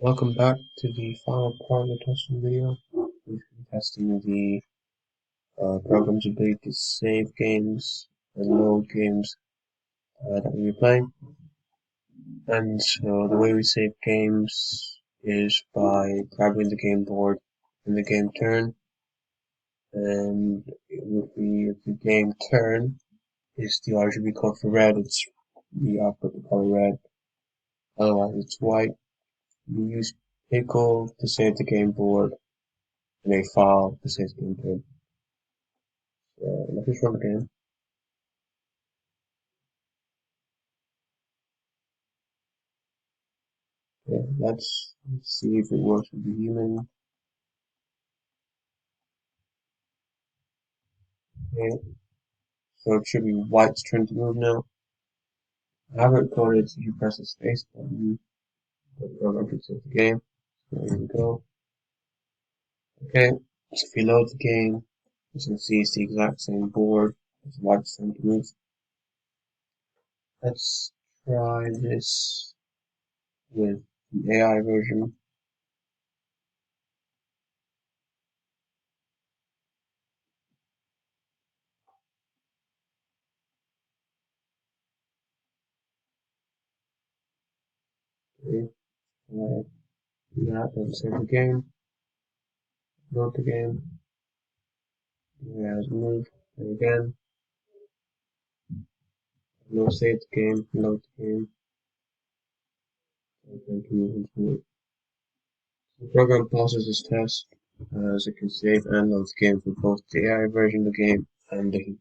Welcome back to the final part of the testing video. We've been testing the program's ability to save games and load games that we're playing. And so the way we save games is by grabbing the game board in the game turn. And it would be if the game turn is the RGB code for red, it's the output the color red. Otherwise it's white. You use pickle to save the game board and a file to save the game turn. Let's just run the game. Okay, let's see if it works with the human. Okay, so it should be white's turn to move now. I have it coded so you press the space button, but the program can save the game. So there we go. Okay, so if you load the game, as you can see it's the exact same board as white's turn to move. Let's try this with the AI version. Okay, do that, then save the game, load the game, as move, and again, no save the game, load the game, and then move into it. The program pauses this test as it can save and load the game for both the AI version of the game and the